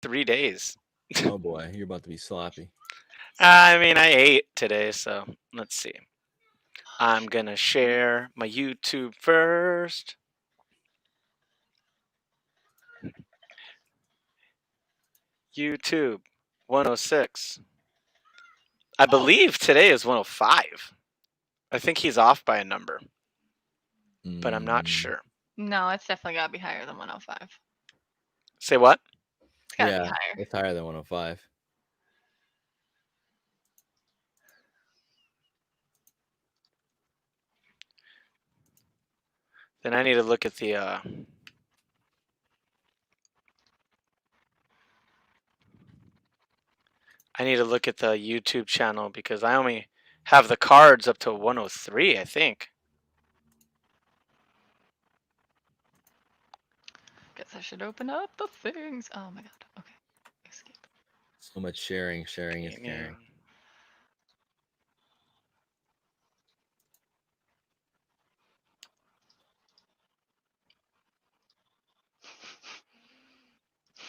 3 days. Oh boy, you're about to be sloppy. I mean, I ate today, so let's see. I'm gonna share my YouTube first. YouTube 106. I believe today is 105. I think he's off by a number, but I'm not sure. No, it's definitely got to be higher than 105. Say what? It's got to be Yeah, higher. it's higher than 105. Then I need to look at the YouTube channel because I only have the cards up to 103, I think. Guess I should open up the things. Oh my god. Okay. Escape. So much sharing. Sharing is caring.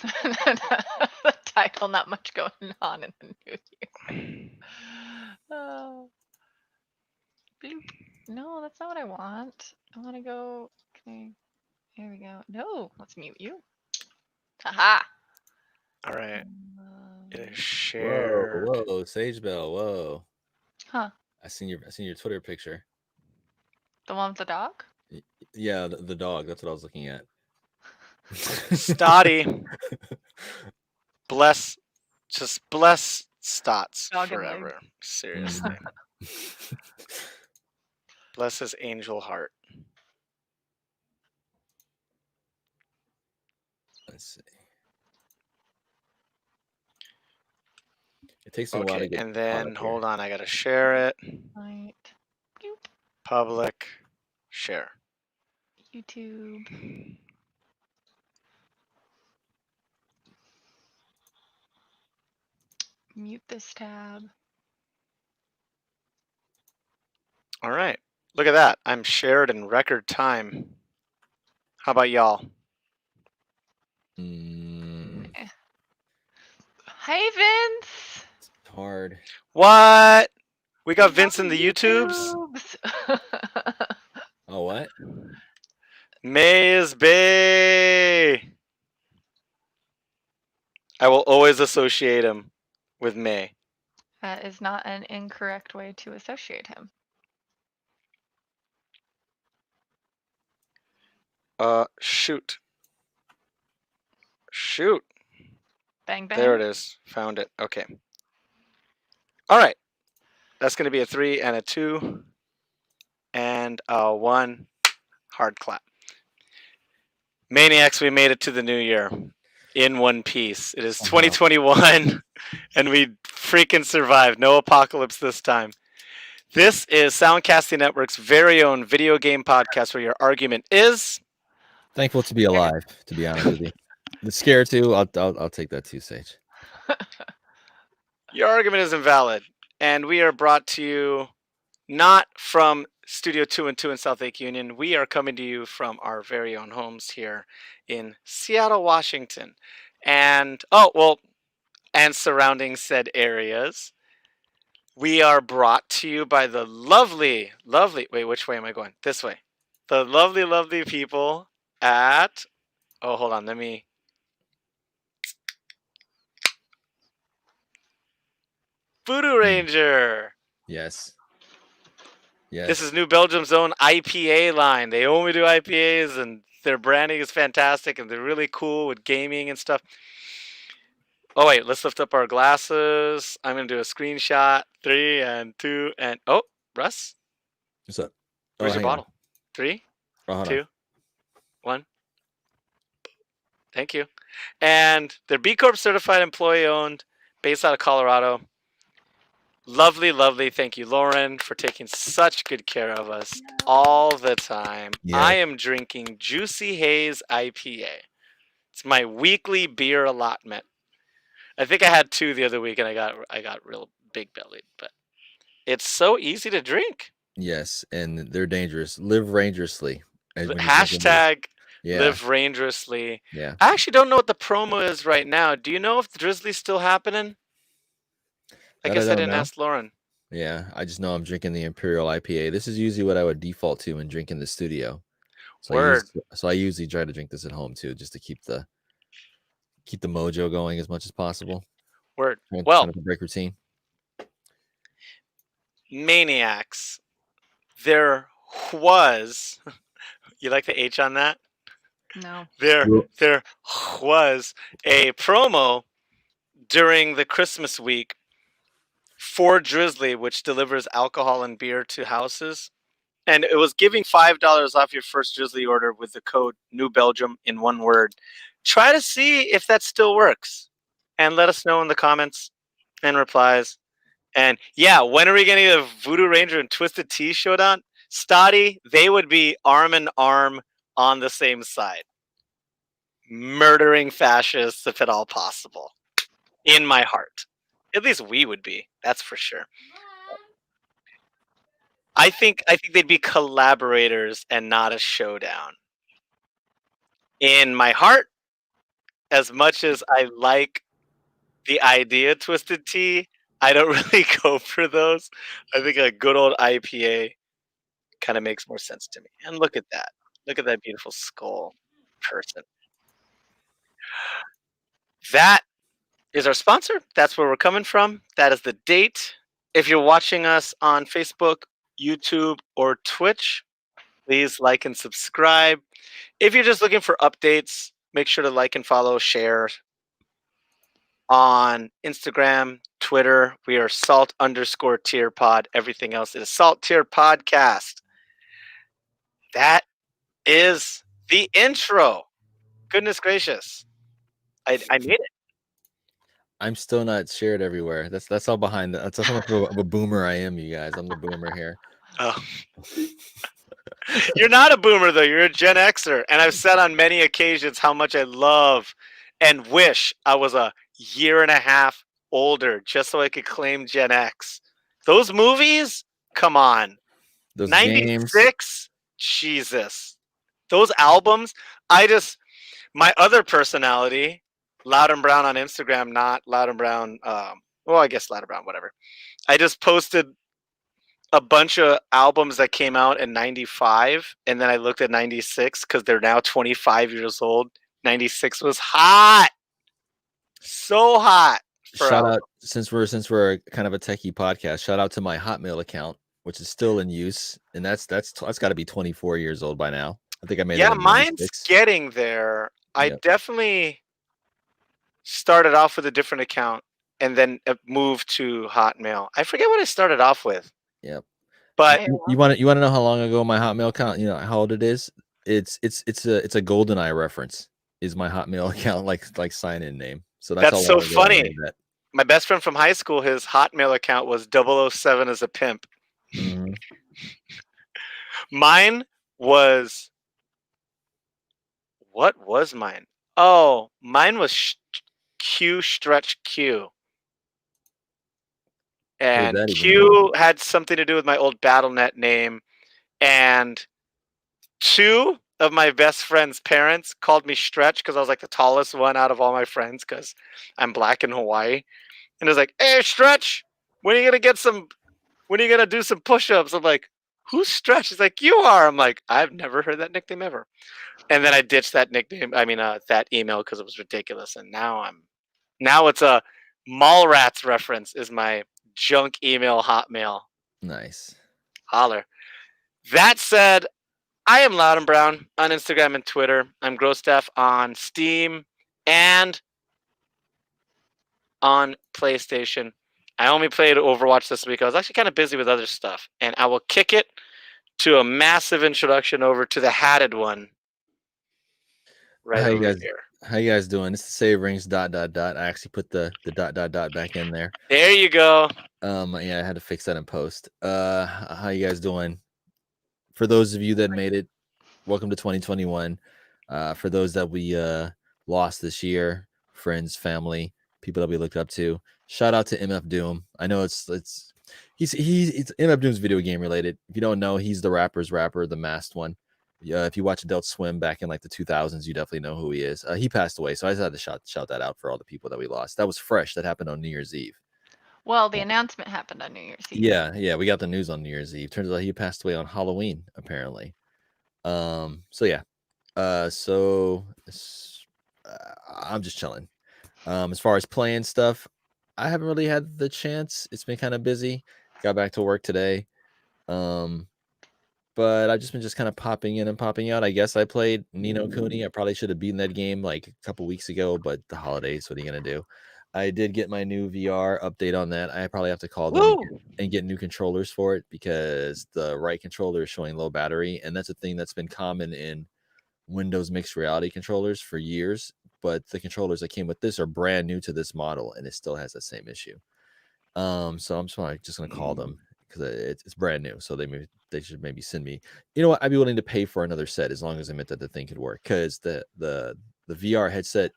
The title, not much going on in the new year. Oh. Bloop. No, that's not what I want. I want to go. Okay. Here we go. No, let's mute you. Haha. All right. Share. Whoa, Sage Bell. Whoa. Huh. I seen your Twitter picture. The one with the dog? Yeah, the dog. That's what I was looking at. Stotty. Just bless Stotts Dog forever. Seriously. Bless his angel heart. Let's see. It takes a while to get. And then hold on, I gotta share it. Right. Bloop. Public. Share. YouTube. Mute this tab. All right. Look at that. I'm shared in record time. How about y'all? Hi, Vince. It's hard. What? We got Vince in the YouTubes? Oh, what? Maze Bay. I will always associate him with May. That is not an incorrect way to associate him. Shoot. Shoot. Bang, bang. There it is. Found it. Okay. All right. That's going to be a 3 and a 2 and a 1. Hard clap. Maniacs, we made it to the new year in one piece. It is 2021 and we freaking survived. No apocalypse this time. This is Soundcasting Network's very own video game podcast where your argument is... Thankful to be alive, to be honest with you. The scare too, I'll take that too, Sage. Your argument is invalid. And we are brought to you not from Studio 2 and 2 in South Lake Union. We are coming to you from our very own homes here in Seattle, Washington. And, and surrounding said areas. We are brought to you by the lovely, wait, which way am I going? This way. The lovely people at, hold on, let me. Voodoo Ranger. Yes. This is New Belgium's own IPA line. They only do IPAs and their branding is fantastic and they're really cool with gaming and stuff. Oh, wait, let's lift up our glasses. I'm going to do a screenshot. 3 and 2 and... Oh, Russ? What's up? Where's your bottle? 3, 2, 1. Thank you. And they're B Corp certified, employee owned, based out of Colorado. Lovely. Thank you, Lauren, for taking such good care of us all the time. Yeah. I am drinking Juicy Haze IPA. It's my weekly beer allotment. I think I had 2 the other week, and I got real big bellied. But it's so easy to drink. Yes, and they're dangerous. Live dangerously. Hashtag Yeah. Live Rangerously. Yeah. I actually don't know what the promo is right now. Do you know if Drizzly's still happening? I That guess I don't didn't know. ask Lauren. Yeah, I just know I'm drinking the Imperial IPA. This is usually what I would default to when drinking the studio. So Word. I usually try to drink this at home too, just to keep the mojo going as much as possible. Word. Trying Well, not to break routine. Maniacs. There was. You like the H on that? No. There was a promo during the Christmas week for Drizzly, which delivers alcohol and beer to houses. And it was giving $5 off your first Drizzly order with the code New Belgium in one word. Try to see if that still works. And let us know in the comments and replies. And yeah, when are we going to get a Voodoo Ranger and Twisted Tea showdown? Stoddy, they would be arm in arm on the same side. Murdering fascists if at all possible. In my heart. At least we would be. That's for sure. I think they'd be collaborators and not a showdown. In my heart, as much as I like the idea of Twisted Tea, I don't really go for those. I think a good old IPA kind of makes more sense to me. And look at that. Look at that beautiful skull person. That is our sponsor. That's where we're coming from. That is the date. If you're watching us on Facebook, YouTube, or Twitch, please like and subscribe. If you're just looking for updates, make sure to like and follow, share on Instagram, Twitter. We are salt_tier pod. Everything else is Salt Tier Podcast. That is the intro. Goodness gracious. I made it. I'm still not shared everywhere. That's all behind that. That's how much of a boomer I am, you guys. I'm the boomer here. Oh. You're not a boomer, though. You're a Gen Xer. And I've said on many occasions how much I love and wish I was a year and a half older just so I could claim Gen X. Those movies? Come on. Those 96? games. Jesus. Those albums? My other personality, Loud and Brown on Instagram, not Loud and Brown. Well, I guess Loud and Brown, whatever. I just posted a bunch of albums that came out in 95, and then I looked at 96 because they're now 25 years old. 96 was hot. So hot. Shout out, since we're kind of a techie podcast, shout out to my Hotmail account, which is still in use, and that's got to be 24 years old by now. I think I made that in mine's 96. getting there. Yep. I definitely started off with a different account and then moved to Hotmail. I forget what I started off with. Yep. But you want to know how long ago my Hotmail account, how old it is? It's a GoldenEye reference. Is my Hotmail account like sign in name? So that's so funny. My best friend from high school, his Hotmail account was 007 as a pimp. Mm-hmm. Mine was, what was mine? Oh, mine was Q stretch Q. And Q had something to do with my old BattleNet name. And 2 of my best friend's parents called me Stretch because I was like the tallest one out of all my friends because I'm black in Hawaii. And it was like, hey, Stretch, when are you going to do some push-ups? I'm like, who's Stretch? He's like, you are. I'm like, I've never heard that nickname ever. And then I ditched that nickname. I mean, that email because it was ridiculous. And now it's a Mallrats reference is my junk email Hotmail. Nice. Holler. That said, I am Loud and Brown on Instagram and Twitter. I'm GrowStaff on Steam and on PlayStation. I only played Overwatch this week. I was actually kind of busy with other stuff. And I will kick it to a massive introduction over to the hatted one. Right over here. How you guys doing? It's the save rings ... I actually put the ... back in there. There you go. Yeah, I had to fix that in post. How you guys doing? For those of you that made it, welcome to 2021. For those that we lost this year, friends, family, people that we looked up to, shout out to MF Doom. I know it's MF Doom's video game related. If you don't know, he's the rapper's rapper, the masked one. If you watch Adult Swim back in like the 2000s, you definitely know who he is. He passed away, so I just had to shout that out for all the people that we lost. That was fresh. That happened on New Year's Eve. Well, the announcement happened on New Year's Eve. Yeah, we got the news on New Year's Eve. Turns out he passed away on Halloween, apparently. So yeah, I'm just chilling. As far as playing stuff, I haven't really had the chance. It's been kind of busy. Got back to work today. But I've just been kind of popping in and popping out. I guess I played Ni no Kuni. I probably should have beaten that game like a couple weeks ago, but the holidays, what are you gonna do? I did get my new VR update on that. I probably have to call them and get new controllers for it because the right controller is showing low battery, and that's a thing that's been common in Windows mixed reality controllers for years. But the controllers that came with this are brand new to this model, and it still has that same issue. So I'm just gonna call them because it's brand new. So they should maybe send me. You know what? I'd be willing to pay for another set as long as I meant that the thing could work. Because the VR headset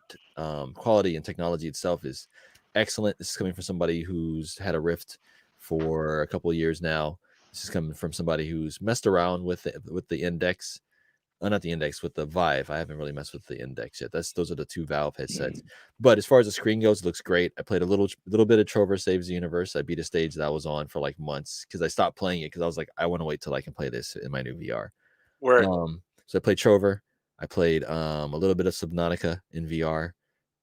quality and technology itself is excellent. This is coming from somebody who's had a Rift for a couple of years now. This is coming from somebody who's messed around with the Index. Not the Index, with the Vive. I haven't really messed with the Index yet. Those are the two Valve headsets. But as far as the screen goes, it looks great. I played a little bit of Trover Saves the Universe. I beat a stage that I was on for like months because I stopped playing it because I was like, I want to wait till I can play this in my new VR. Word. So I played Trover. I played a little bit of Subnautica in VR.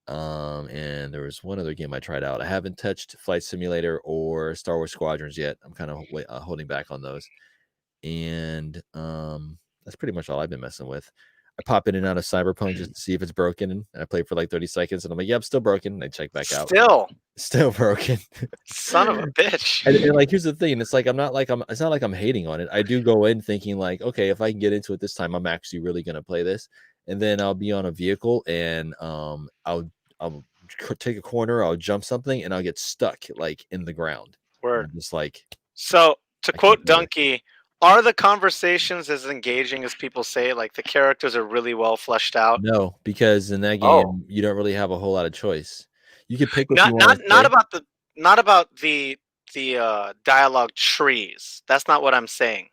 And there was one other game I tried out. I haven't touched Flight Simulator or Star Wars Squadrons yet. I'm kind of holding back on those. And that's pretty much all I've been messing with. I pop in and out of Cyberpunk just to see if it's broken, and I play for like 30 seconds, and I'm like, "Yep, still broken." And I check back out. Still broken. Son of a bitch. And like, here's the thing: it's like it's not like I'm hating on it. I do go in thinking like, okay, if I can get into it this time, I'm actually really gonna play this, and then I'll be on a vehicle, and I'll take a corner, I'll jump something, and I'll get stuck like in the ground. Word. I'm just like, so to quote Donkey, are the conversations as engaging as people say? Like the characters are really well fleshed out? No, because in that game you don't really have a whole lot of choice. You could pick what you want. Not about the dialogue trees. That's not what I'm saying.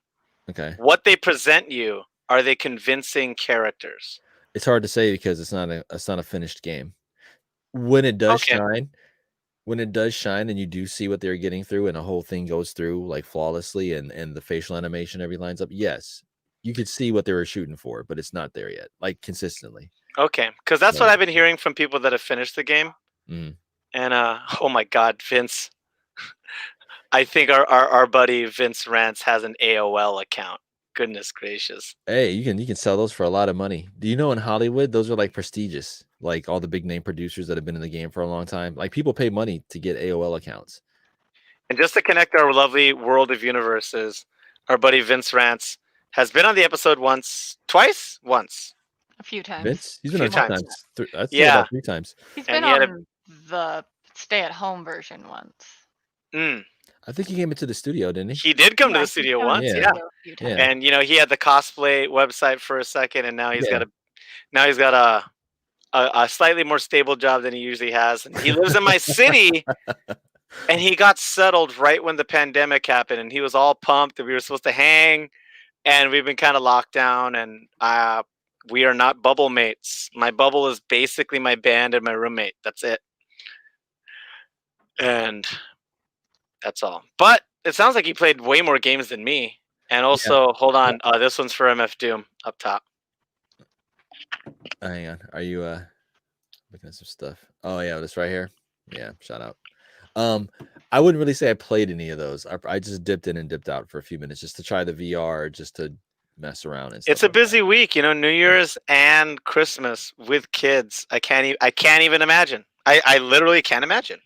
Okay. What they present you, are they convincing characters? It's hard to say because it's not a finished game. When it does shine, and you do see what they're getting through, and the whole thing goes through like flawlessly, and the facial animation, every lines up. Yes, you could see what they were shooting for, but it's not there yet, like consistently. Okay, because that's what I've been hearing from people that have finished the game. Mm. And oh my God, Vince! I think our buddy Vince Rance has an AOL account. Goodness gracious! Hey, you can sell those for a lot of money. Do you know in Hollywood those are like prestigious? Like all the big name producers that have been in the game for a long time. Like people pay money to get AOL accounts. And just to connect our lovely world of universes, our buddy Vince Rance has been on the episode once. A few times. Vince, he's been on a few times. I'd say Yeah, about 3 times. He's been on the stay-at-home version once. I think he came into the studio, didn't he? He did come to the studio once, yeah. And you know, he had the cosplay website for a second, and now he's got a slightly more stable job than he usually has. And he lives in my city, and he got settled right when the pandemic happened, and he was all pumped that we were supposed to hang, and we've been kind of locked down, and we are not bubble mates. My bubble is basically my band and my roommate. That's it. And that's all. But it sounds like you played way more games than me. And also, hold on, this one's for MF Doom up top. Hang on. Are you looking at some stuff? Oh yeah, this right here. Yeah, shout out. I wouldn't really say I played any of those. I just dipped in and dipped out for a few minutes just to try the VR, just to mess around and stuff. It's a busy week, you know, New Year's and Christmas with kids. I can't even imagine. I literally can't imagine.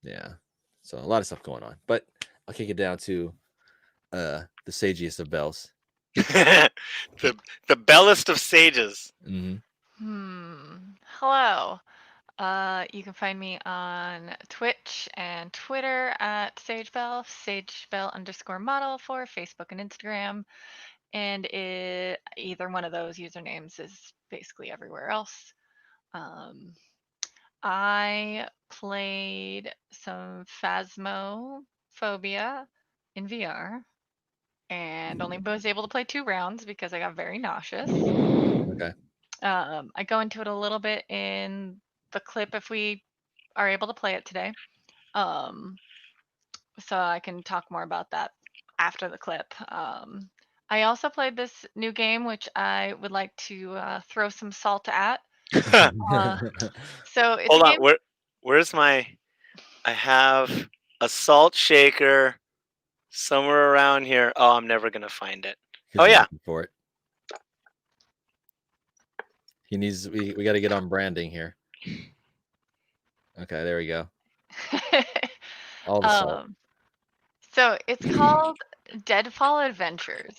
Yeah. So a lot of stuff going on. But I'll kick it down to the sagiest of bells. the bellest of sages. Hello. You can find me on Twitch and Twitter at SageBell, SageBell_model for Facebook and Instagram. And either one of those usernames is basically everywhere else. I played some Phasmophobia in VR, and only was able to play 2 rounds because I got very nauseous. Okay. I go into it a little bit in the clip if we are able to play it today. So I can talk more about that after the clip. I also played this new game, which I would like to throw some salt at. Uh, so it's a Hold on. game. Where's my? I have a salt shaker somewhere around here. Oh, I'm never gonna find it. 'Cause Oh you're yeah. looking for it. He needs. We got to get on branding here. Okay, there we go. All the salt. So it's called Deadfall Adventures.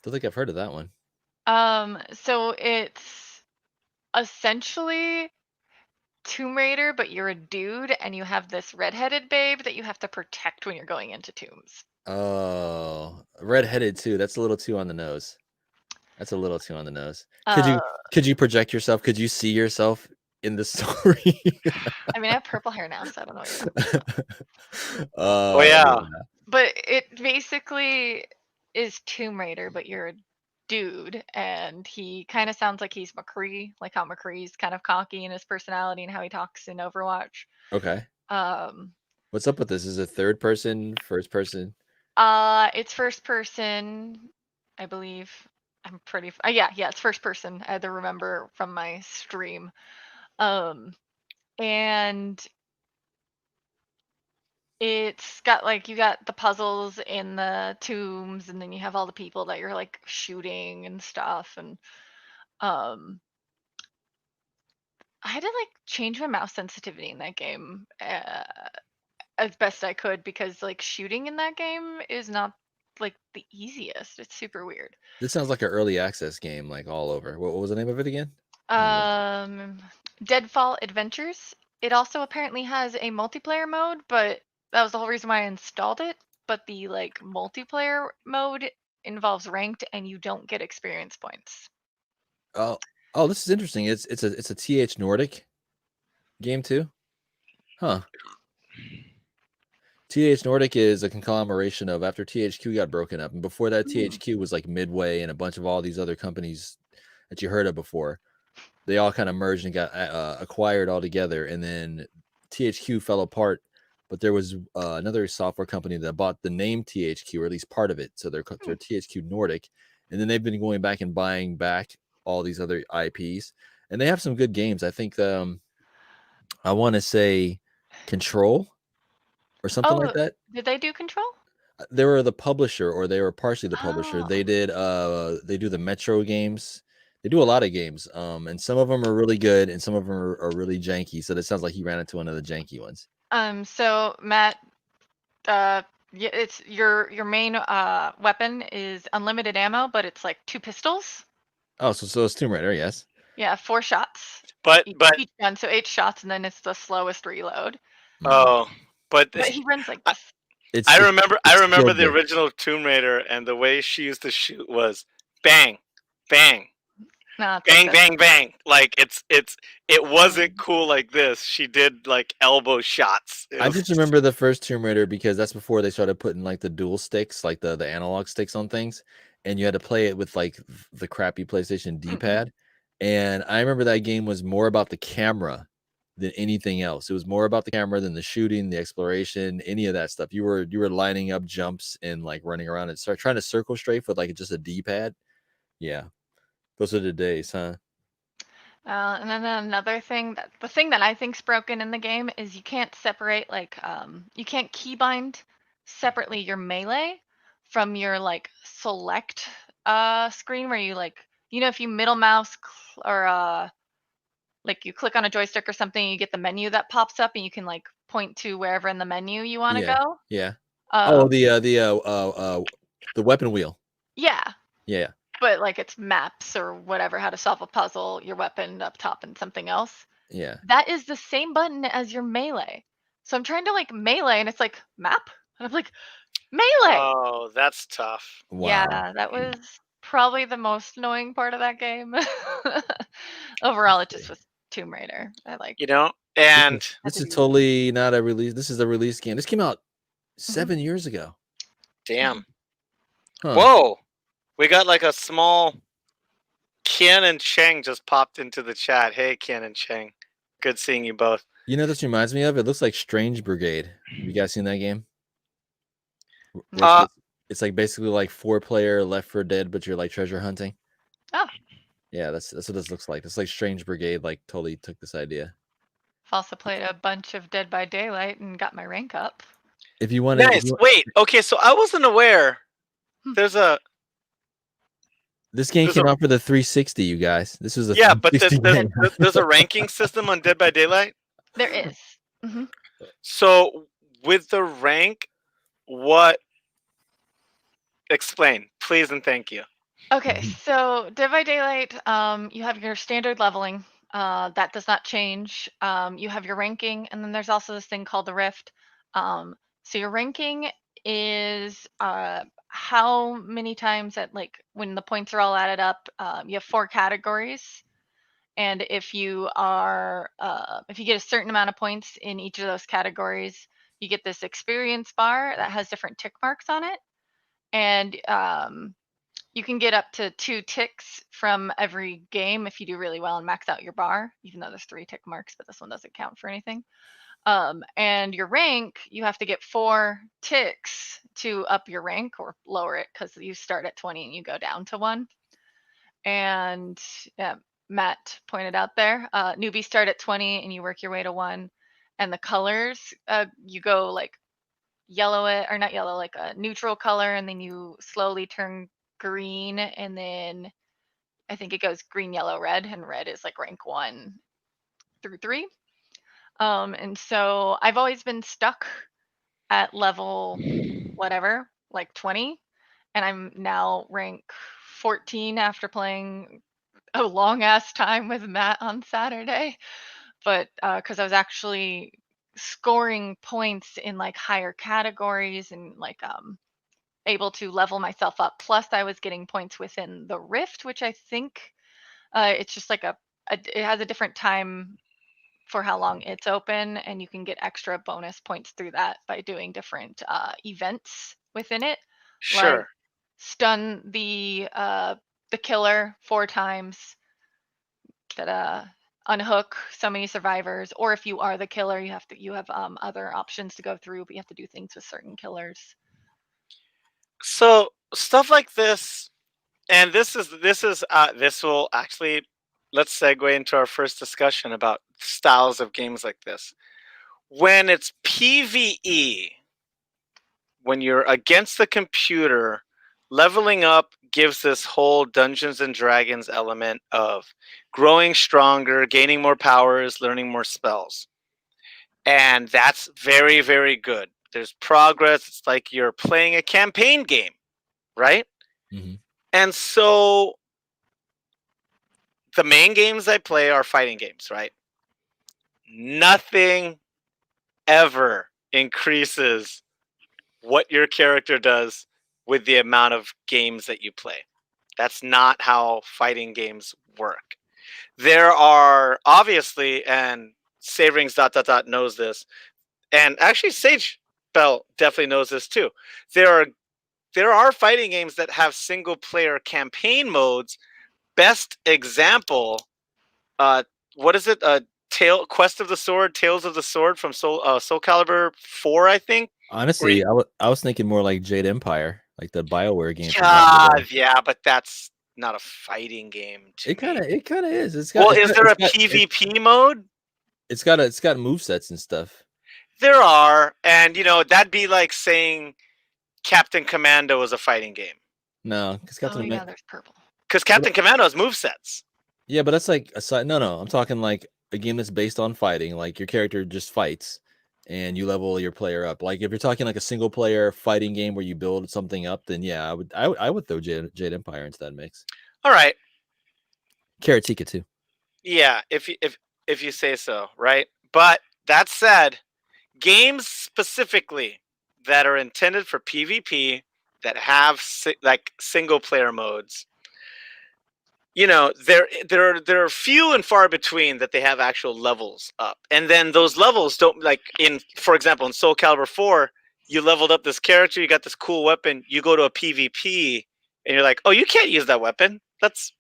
Don't think I've heard of that one. So it's essentially Tomb Raider, but you're a dude and you have this redheaded babe that you have to protect when you're going into tombs. Oh, redheaded too. That's a little too on the nose. That's a little too on the nose. Uh, Could you project yourself? Could you see yourself in the story? I mean, I have purple hair now, so I don't know what you're talking about. Oh yeah. But it basically is Tomb Raider, but you're a dude, and he kind of sounds like he's McCree, like how McCree's kind of cocky in his personality and how he talks in Overwatch. Okay. Um, What's up with this? Is it third person, first person? it's first person, I believe. I'm pretty. Yeah, it's first person. I had to remember from my stream. And it's got like you got the puzzles in the tombs, and then you have all the people that you're like shooting and stuff. And I had to like change my mouse sensitivity in that game as best I could because like shooting in that game is not like the easiest. It's super weird. This sounds like an early access game, like all over. What was the name of it again? Deadfall Adventures. It also apparently has a multiplayer mode, but that was the whole reason why I installed it. But the like multiplayer mode involves ranked, and you don't get experience points. Oh, this is interesting. It's a TH Nordic game too, huh? TH Nordic is a conglomeration of after THQ got broken up, and before that, THQ was like Midway and a bunch of all these other companies that you heard of before. They all kind of merged and got acquired all together, and then THQ fell apart. But there was another software company that bought the name THQ, or at least part of it. So they're THQ Nordic, and then they've been going back and buying back all these other IPs, and they have some good games. I think I want to say Control or something like that. Did they do Control? They were the publisher, or they were partially the publisher. They did they do the Metro games. They do a lot of games, and some of them are really good, and some of them are really janky. So it sounds like he ran into one of the janky ones. So Matt, it's your main weapon is unlimited ammo, but it's like 2 pistols. Oh, so it's Tomb Raider, yes. Yeah, 4 shots. But each gun, so 8 shots, and then it's the slowest reload. Oh, but he runs like this. I remember the original Tomb Raider, and the way she used to shoot was bang, bang, bang, bang, bang. Like it wasn't cool like this. She did like elbow shots. I just remember the first Tomb Raider because that's before they started putting like the dual sticks, like the analog sticks on things, and you had to play it with like the crappy PlayStation D-pad. And I remember that game was more about the camera than anything else. It was more about the camera than the shooting, the exploration, any of that stuff. You were lining up jumps and like running around and start trying to circle strafe with like just a D-pad. Yeah, those are the days, huh? And then another thing the thing that I think's broken in the game is you can't separate like you can't keybind separately your melee from your like select screen where you like if you middle mouse or like you click on a joystick or something, you get the menu that pops up and you can like point to wherever in the menu you want to go. Yeah. The weapon wheel. Yeah. Yeah. But like it's maps or whatever, how to solve a puzzle, your weapon up top and something else. Yeah. That is the same button as your melee. So I'm trying to like melee and it's like map. And I'm like, melee. Oh, that's tough. Wow. Yeah, that was probably the most annoying part of that game. Overall, it just was Tomb Raider. I like and this is totally not a release. This is a release game. This came out 7 years ago. Damn. Huh. Whoa, we got like a small. Kian and Cheng just popped into the chat. Hey, Kian and Cheng, good seeing you both. You know what this reminds me of? It looks like Strange Brigade. Have you guys seen that game? Where it's like basically like 4-player Left 4 Dead, but you're like treasure hunting. Oh. Yeah, that's what this looks like. It's like Strange Brigade like totally took this idea. I've also played a bunch of Dead by Daylight and got my rank up. If you want Nice. Wait. Okay, so I wasn't aware. There's a. This game There's came a- out for the 360, you guys. This was a Yeah, but 360 game. there's a ranking system on Dead by Daylight. There is. Mhm. So with the rank, what? Explain, please and thank you. Okay, so Dead by Daylight, you have your standard leveling. That does not change. You have your ranking, and then there's also this thing called the Rift. So your ranking is how many times that like when the points are all added up. You have 4 categories, and if you get a certain amount of points in each of those categories, you get this experience bar that has different tick marks on it, and you can get up to 2 ticks from every game if you do really well and max out your bar, even though there's 3 tick marks, but this one doesn't count for anything. And your rank, you have to get 4 ticks to up your rank or lower it because you start at 20 and you go down to 1. And Matt pointed out there, newbies start at 20 and you work your way to 1. And the colors, you go like yellow it, or not yellow, like a neutral color, and then you slowly turn green, and then I think it goes green, yellow, red, and red is like rank 1 through 3. And so I've always been stuck at level whatever, like 20, and I'm now rank 14 after playing a long ass time with Matt on Saturday. But because I was actually scoring points in like higher categories and like able to level myself up. Plus, I was getting points within the Rift, which I think it's just like it has a different time for how long it's open, and you can get extra bonus points through that by doing different events within it, like Sure. stun the killer 4 times, that unhook so many survivors, or if you are the killer, you have other options to go through, but you have to do things with certain killers. So stuff like this, and this will actually, let's segue into our first discussion about styles of games like this. When it's PvE, when you're against the computer, leveling up gives this whole Dungeons and Dragons element of growing stronger, gaining more powers, learning more spells. And that's very, very good. There's progress. It's like you're playing a campaign game, right? Mm-hmm. And so the main games I play are fighting games, right? Nothing ever increases what your character does with the amount of games that you play. That's not how fighting games work. There are obviously, and Saverings ... knows this, and actually Sage Bell definitely knows this too. There are fighting games that have single player campaign modes. Best example, what is it? Quest of the Sword, Tales of the Sword from Soul Calibur 4, I think. Honestly, I was thinking more like Jade Empire, like the BioWare game. Yeah, but that's not a fighting game. It kind of is. Is there a PvP mode? It's got movesets and stuff. There are, and that'd be like saying Captain Commando is a fighting game. No, because there's purple. Because Captain Commando has movesets. Yeah, but that's like aside. No, I'm talking like a game that's based on fighting. Like your character just fights, and you level your player up. Like if you're talking like a single player fighting game where you build something up, then yeah, I would throw Jade Empire into that mix. All right. Karateka too. Yeah, if you say so, right? But that said, games specifically that are intended for PvP that have like single player modes, there are few and far between that they have actual levels up, and then those levels don't, like for example in Soul Calibur 4, you leveled up this character, you got this cool weapon, you go to a PvP, and you're like, oh, you can't use that weapon. That's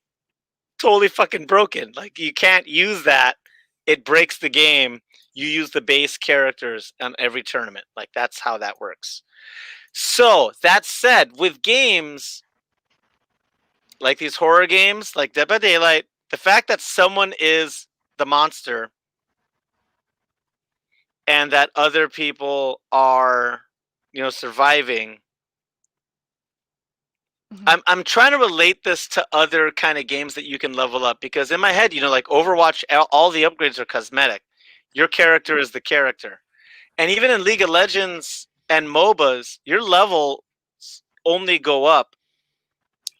totally fucking broken. Like, you can't use that. It breaks the game. You use the base characters on every tournament. Like, that's how that works. So, that said, with games like these horror games, like Dead by Daylight, the fact that someone is the monster and that other people are, surviving. I'm trying to relate this to other kind of games that you can level up, because in my head, like Overwatch, all the upgrades are cosmetic. Your character is the character. And even in League of Legends and MOBAs, your levels only go up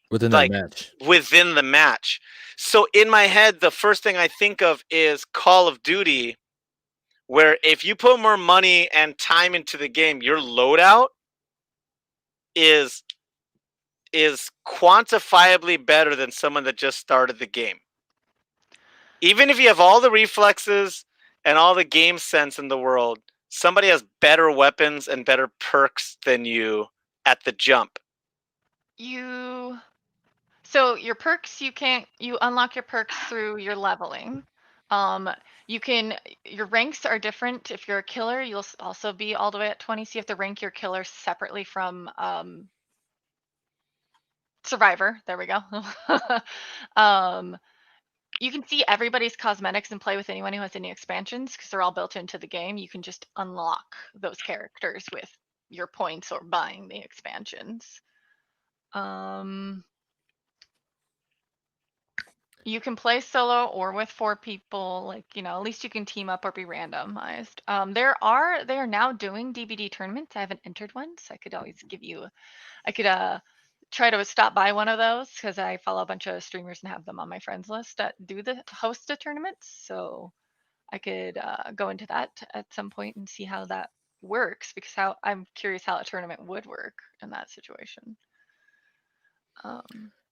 within that like match. within the match. So in my head, the first thing I think of is Call of Duty, where if you put more money and time into the game, your loadout is quantifiably better than someone that just started the game. Even if you have all the reflexes and all the game sense in the world, somebody has better weapons and better perks than you at the jump. So your perks, you unlock your perks through your leveling. Your ranks are different. If you're a killer, you'll also be all the way at 20. So you have to rank your killer separately from survivor. There we go. You can see everybody's cosmetics and play with anyone who has any expansions, because they're all built into the game. You can just unlock those characters with your points or buying the expansions. You can play solo or with 4 people. Like, at least you can team up or be randomized. They are now doing DBD tournaments. I haven't entered one, so I could always try to stop by one of those, because I follow a bunch of streamers and have them on my friends list that do the host the tournaments. So I could go into that at some point and see how that works, because I'm curious how a tournament would work in that situation.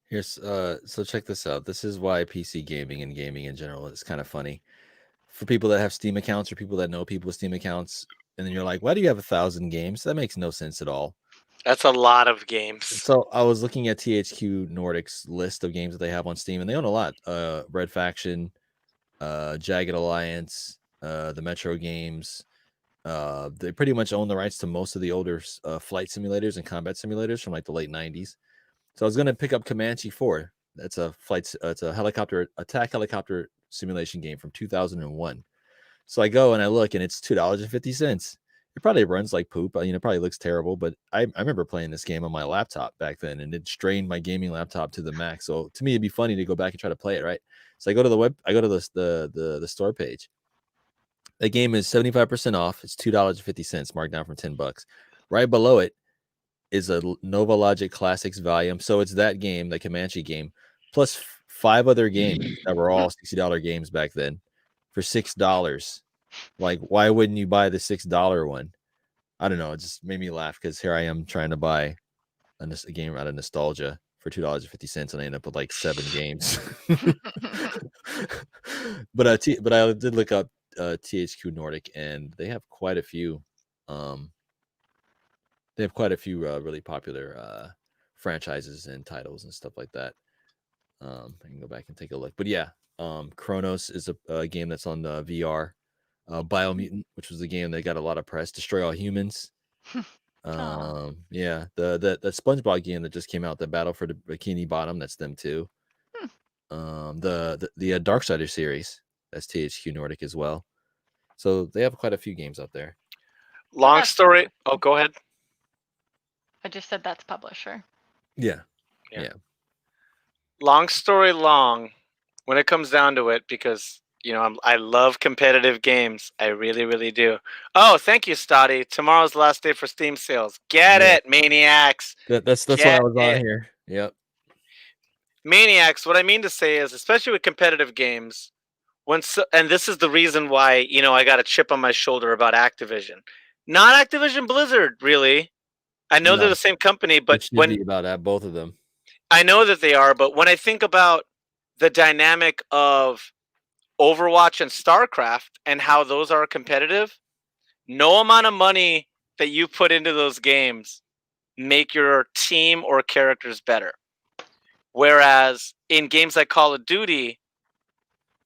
Here's so check this out. This is why PC gaming and gaming in general is kind of funny. For people that have Steam accounts or people that know people with Steam accounts, and then you're like, why do you have 1,000 games? That makes no sense at all. That's a lot of games. So I was looking at THQ Nordic's list of games that they have on Steam, and they own a lot. Red Faction, Jagged Alliance, the Metro games. They pretty much own the rights to most of the older flight simulators and combat simulators from like the late 90s. So I was going to pick up Comanche 4. That's it's a attack helicopter simulation game from 2001. So I go and I look, and it's $2.50. It probably runs like poop. It probably looks terrible, but I remember playing this game on my laptop back then, and it strained my gaming laptop to the max. So to me, it'd be funny to go back and try to play it, right? So I go to the store page. The game is 75% off. It's $2.50, marked down from $10. Right below it is a Nova Logic Classics volume. So it's that game, the Comanche game, plus 5 other games that were all $60 games back then for $6. Like, why wouldn't you buy the $6 one? I don't know. It just made me laugh, because here I am trying to buy a game out of nostalgia for $2.50, and I end up with like 7 games. But I did look up THQ Nordic, and they have quite a few. They have quite a few really popular franchises and titles and stuff like that. I can go back and take a look. But yeah, Chronos is a game that's on the VR. Biomutant, which was a game that got a lot of press. Destroy All Humans. Yeah, the SpongeBob game that just came out, the Battle for the Bikini Bottom, that's them too. The Darksider series, that's THQ Nordic as well. So they have quite a few games out there. Long story. Oh, go ahead. I just said that's publisher. Yeah. Long story long, when it comes down to it, because I love competitive games. I really, really do. Oh, thank you, Stoddy. Tomorrow's the last day for Steam sales. Get it, maniacs. That's why I was on here. Yep. Maniacs. What I mean to say is, especially with competitive games, and this is the reason why I got a chip on my shoulder about Activision. Not Activision Blizzard, really. I know they're the same company, but about both of them. I know that they are, but when I think about the dynamic of Overwatch and StarCraft and how those are competitive, no amount of money that you put into those games make your team or characters better. Whereas in games like Call of Duty,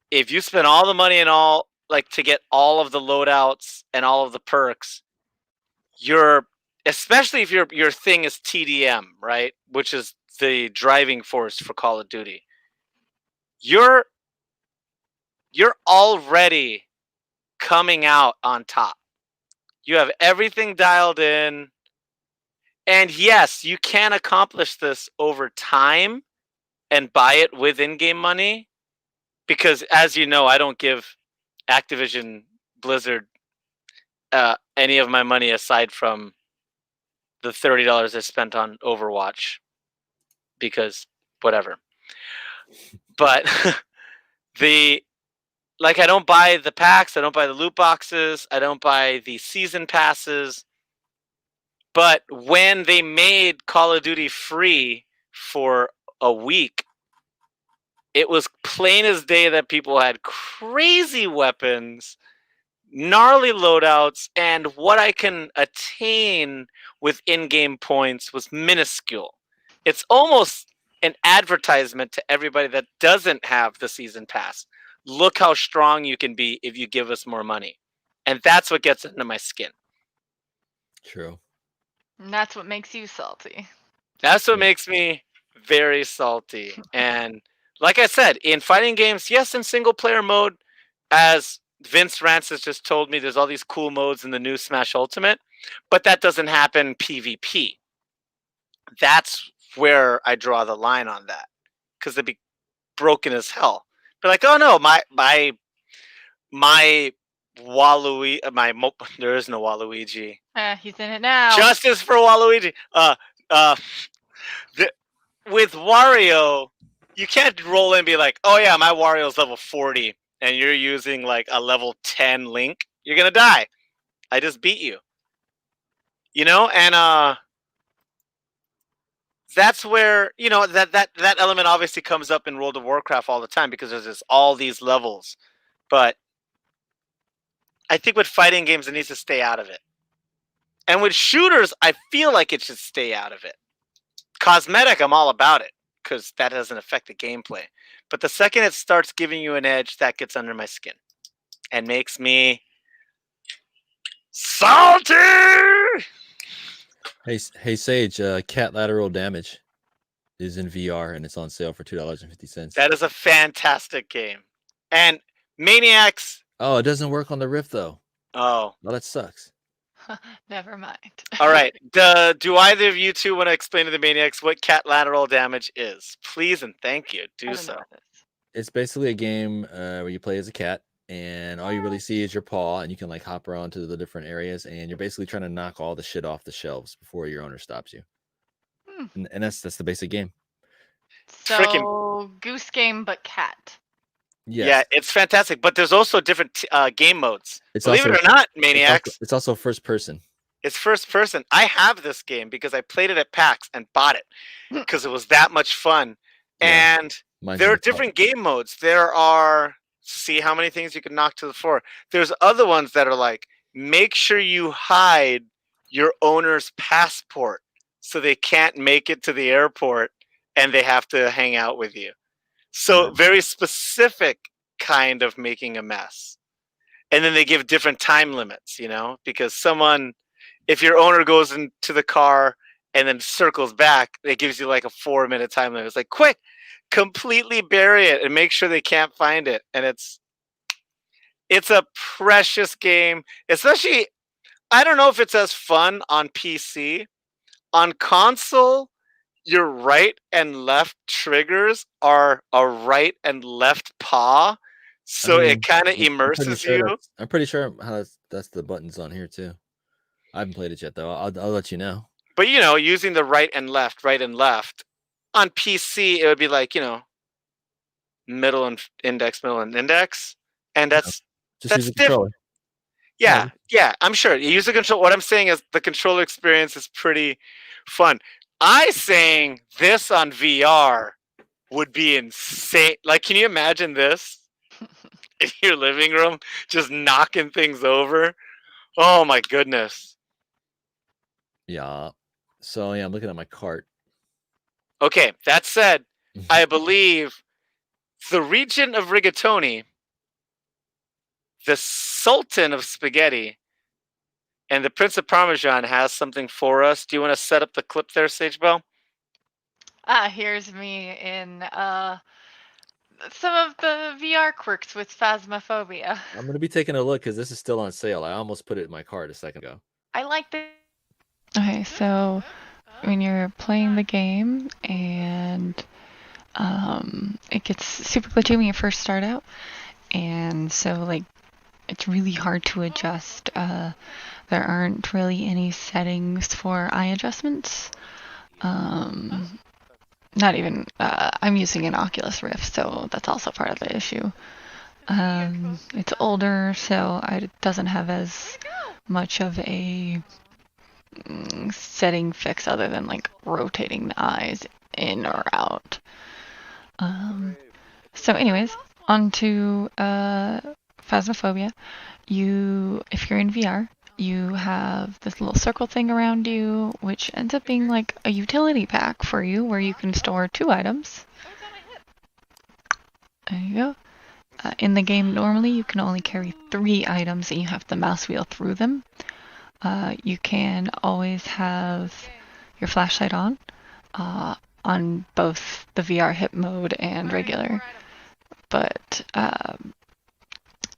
if you spend all the money and all like to get all of the loadouts and all of the perks, you're especially if your thing is TDM, right? Which is the driving force for Call of Duty. You're already coming out on top. You have everything dialed in. And yes, you can accomplish this over time and buy it with in-game money. Because as you know, I don't give Activision Blizzard any of my money aside from the $30 I spent on Overwatch. Because whatever. But I don't buy the packs, I don't buy the loot boxes, I don't buy the season passes. But when they made Call of Duty free for a week, it was plain as day that people had crazy weapons, gnarly loadouts, and what I can attain with in-game points was minuscule. It's almost an advertisement to everybody that doesn't have the season pass. Look how strong you can be if you give us more money. And that's what gets under my skin. True. And that's what makes you salty. That's what makes me very salty. And like I said, in fighting games, yes, in single player mode, as Vince Rance has just told me, there's all these cool modes in the new Smash Ultimate, but that doesn't happen PvP. That's where I draw the line on that, because they'd be broken as hell. But like, oh no, my Waluigi, there is no Waluigi. He's in it now. Justice for Waluigi. With Wario, you can't roll in and be like, oh yeah, my Wario's level 40, and you're using like a level 10 Link. You're gonna die. I just beat you. You know, and that's where, you know, that element obviously comes up in World of Warcraft all the time because there's all these levels. But I think with fighting games, it needs to stay out of it. And with shooters, I feel like it should stay out of it. Cosmetic, I'm all about it because that doesn't affect the gameplay. But the second it starts giving you an edge, that gets under my skin and makes me salty. Hey Sage, Cat Lateral Damage is in VR and it's on sale for $2.50. That is a fantastic game. And Maniacs. Oh, it doesn't work on the Rift though. Oh, well, that sucks. Never mind. All right. Do either of you two want to explain to the Maniacs what Cat Lateral Damage is? Please and thank you. Do so. It's basically a game where you play as a cat, and all you really see is your paw, and you can like hop around to the different areas, and you're basically trying to knock all the shit off the shelves before your owner stops you. And that's the basic game. So Goose Game, but cat. Yes. Yeah, it's fantastic. But there's also different game modes. Believe it or not, Maniacs. It's also first person. It's first person. I have this game because I played it at PAX and bought it because it was that much fun. Yeah, and there are different game modes. There are, see how many things you can knock to the floor. There's other ones that are like, make sure you hide your owner's passport so they can't make it to the airport and they have to hang out with you. So very specific kind of making a mess. And then they give different time limits, you know, because if your owner goes into the car and then circles back, it gives you like a 4-minute time limit. It's like, quick, completely bury it and make sure they can't find it. And it's a precious game, especially, I don't know if it's as fun on PC. On console, your right and left triggers are a right and left paw, so it kind of immerses you. I'm pretty sure that's the buttons on here too. I haven't played it yet though. I'll let you know. But you know, using the right and left on PC, it would be like, you know, middle and index, and that's different. Yeah, I'm sure. You use the control. What I'm saying is the controller experience is pretty fun. I saying this on VR would be insane. Like, can you imagine this in your living room, just knocking things over? Oh my goodness. Yeah. So yeah, I'm looking at my cart. Okay, that said, I believe the region of rigatoni, the Sultan of spaghetti, and the Prince of Parmesan has something for us. Do you want to set up the clip there, Sagebell? Here's me in some of the VR quirks with phasmophobia. I'm gonna be taking a look because this is still on sale. I almost put it in my cart a second ago. I like the. Okay, so when you're playing the game and it gets super glitchy when you first start out, and so like it's really hard to adjust. There aren't really any settings for eye adjustments. Not even. I'm using an Oculus Rift, so that's also part of the issue. It's older, so it doesn't have as much of a setting fix other than like rotating the eyes in or out. So anyways, on to phasmophobia. If you're in VR, you have this little circle thing around you, which ends up being like a utility pack for you where you can store 2 items. There you go. In the game, normally you can only carry 3 items and you have to mouse wheel through them. You can always have your flashlight on both the VR hip mode and regular. But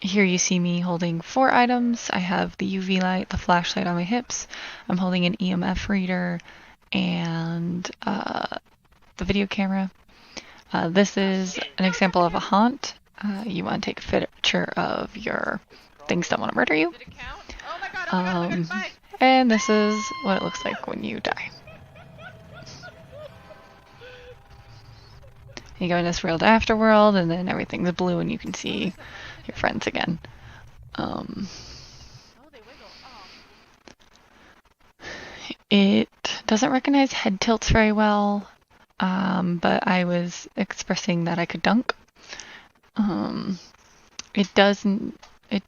here you see me holding 4 items. I have the UV light, the flashlight on my hips. I'm holding an EMF reader and the video camera. This is an example of a haunt. You want to take a picture of your things that want to murder you. And this is what it looks like when you die. You go in this world afterworld, and then everything's blue, and you can see your friends again. It doesn't recognize head tilts very well, but I was expressing that I could dunk. It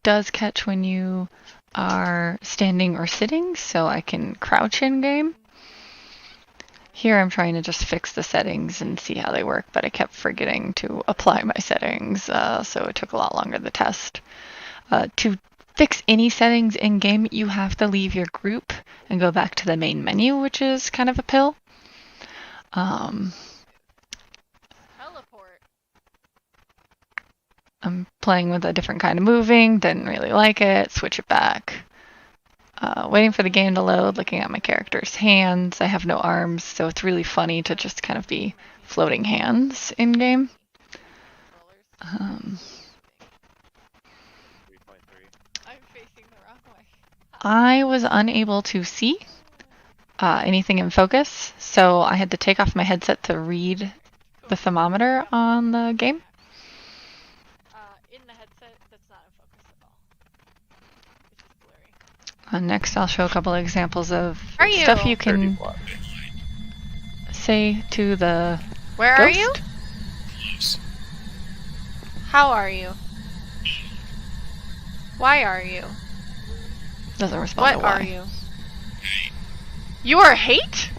does catch when you are standing or sitting, so I can crouch in game. Here I'm trying to just fix the settings and see how they work, but I kept forgetting to apply my settings, so it took a lot longer to test. To fix any settings in game, you have to leave your group and go back to the main menu, which is kind of a pill. I'm playing with a different kind of moving, didn't really like it, switch it back. Waiting for the game to load, looking at my character's hands. I have no arms, so it's really funny to just kind of be floating hands in game. I was unable to see anything in focus, so I had to take off my headset to read the thermometer on the game. Next, I'll show a couple of examples of stuff you can say to the Where ghost. are you? How are you? Why are you? Doesn't respond to What why. are you? You are hate?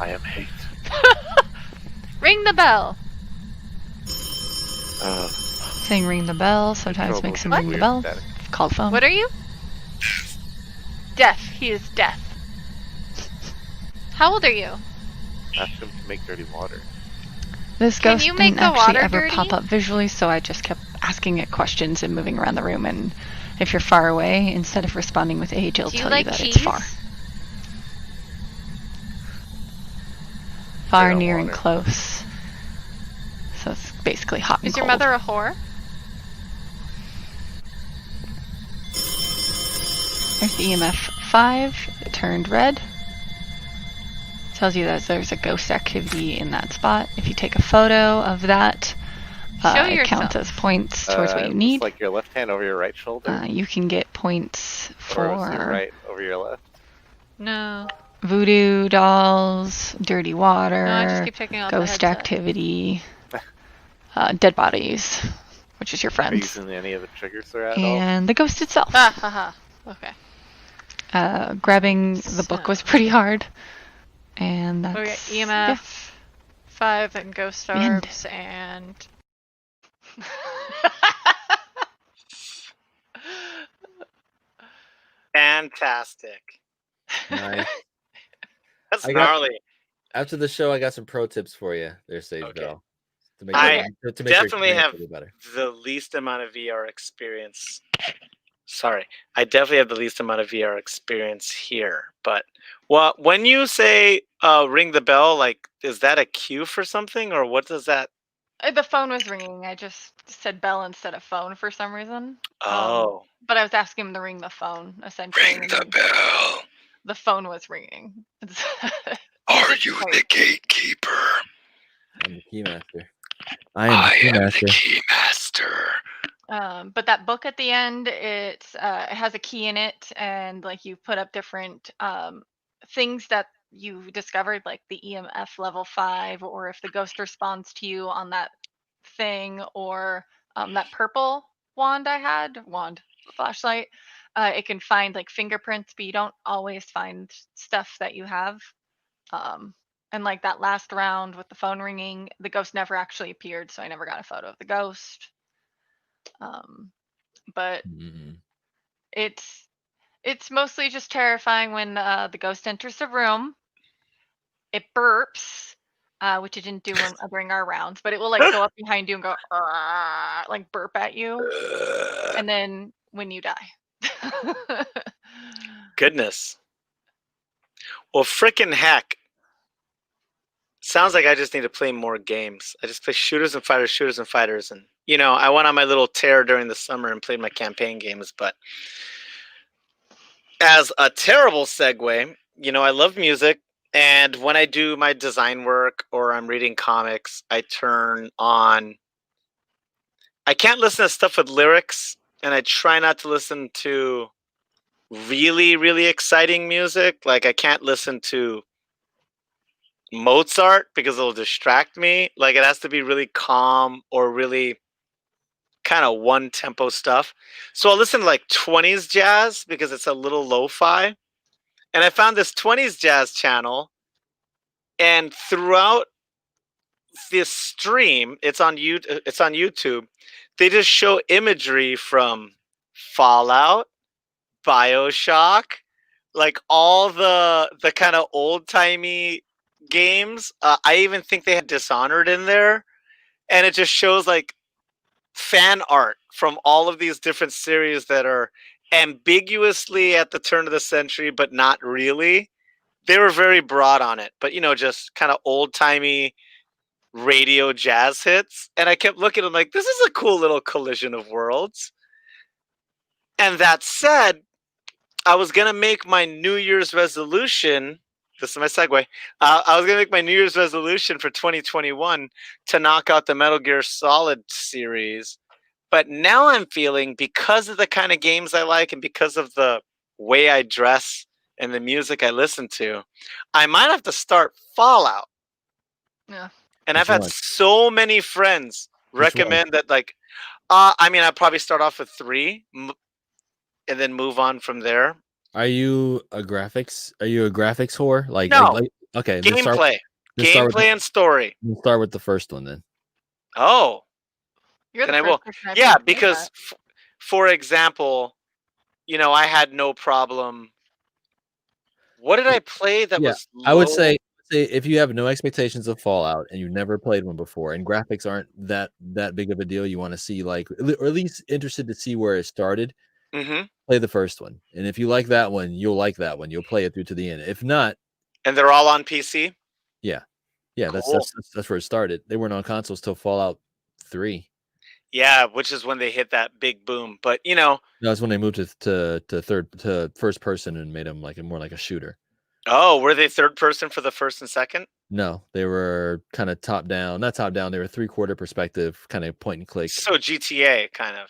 I am hate. Ring the bell. Saying ring the bell sometimes makes him ring the bell. It's called phone. What are you? Death. He is death. How old are you? Ask him to make dirty water. This Can ghost you make didn't the actually water ever dirty? pop up visually, so I just kept asking it questions and moving around the room. And if you're far away, instead of responding with age, it'll Do you tell like you that cheese? it's far. Far, Fair near, and water. close. So it's basically hot and Is your cold. mother a whore? There's the EMF 5. It turned red. Tells you that there's a ghost activity in that spot. If you take a photo of that, Show it counts yourself. as points towards what you It's need. like your left hand over your right shoulder, You can get points or is your for right over your left? No. voodoo dolls, dirty water, No, I just keep taking off the ghost headset. activity, dead bodies, which is your Are you friends, using any of the triggers they're at all? and the ghost itself. Ha ha ha. Okay. Grabbing the book was pretty hard. And that's Okay, EMF 5 and ghost And- orbs and Fantastic. Nice. That's I got- gnarly. After the show, I got some pro tips for you there, Sage Okay. Bell. To make I your definitely experience have a little better. the least amount of VR experience. Sorry, I definitely have the least amount of VR experience here. But when you say ring the bell, like, is that a cue for something, or what does that? the phone was ringing. I just said bell instead of phone for some reason. Oh, But I was asking him to ring the phone essentially. ring the bell. The phone was ringing. Are you the gatekeeper? I'm the keymaster. I am the keymaster. But that book at the end, it has a key in it, and like you put up different things that you discovered, like the EMF level 5, or if the ghost responds to you on that thing, or that purple flashlight. It can find like fingerprints, but you don't always find stuff that you have. And like that last round with the phone ringing, the ghost never actually appeared, so I never got a photo of the ghost. But it's mostly just terrifying when the ghost enters the room. It burps, which it didn't do during our rounds, but it will like go up behind you and go like burp at you, and then when you die. Goodness. Well, frickin' heck. Sounds like I just need to play more games. I just play shooters and fighters, and I went on my little tear during the summer and played my campaign games. But as a terrible segue, I love music, and when I do my design work or I'm reading comics, I turn on. I can't listen to stuff with lyrics, and I try not to listen to really, really exciting music. Like I can't listen to Mozart because it'll distract me. Like it has to be really calm or really kind of one tempo stuff. So I'll listen to like 20s jazz because it's a little lo-fi. And I found this 20s jazz channel, and throughout this stream, it's on YouTube. They just show imagery from Fallout, BioShock, like all the kind of old-timey games. I even think they had Dishonored in there, and it just shows like fan art from all of these different series that are ambiguously at the turn of the century, but not really. They were very broad on it, but just kind of old-timey radio jazz hits. And I kept looking, I'm like, this is a cool little collision of worlds. And that said, I was going to make my New Year's resolution. This is my segue. I was going to make my New Year's resolution for 2021 to knock out the Metal Gear Solid series. But now I'm feeling, because of the kind of games I like and because of the way I dress and the music I listen to, I might have to start Fallout. Yeah. And I've had so many friends recommend that, like, I'd probably start off with 3 and then move on from there. Are you a graphics whore? Like, no. Okay. Gameplay and story. We'll start with the first one then. Oh. You're then I will. Yeah, because for example, I had no problem. What did I play that was low? I would say if you have no expectations of Fallout and you've never played one before and graphics aren't that big of a deal, you want to see or at least interested to see where it started, play the first one. And if you like that one, you'll like that one. You'll play it through to the end. If not, and they're all on PC? Yeah, cool. that's where it started. They weren't on consoles till Fallout 3. Yeah, which is when they hit that big boom. But no, that's when they moved to first person and made them more like a shooter. Oh, were they third person for the first and second? No, they were kind of top down. Not top down. They were 3/4 perspective, kind of point and click. So GTA kind of.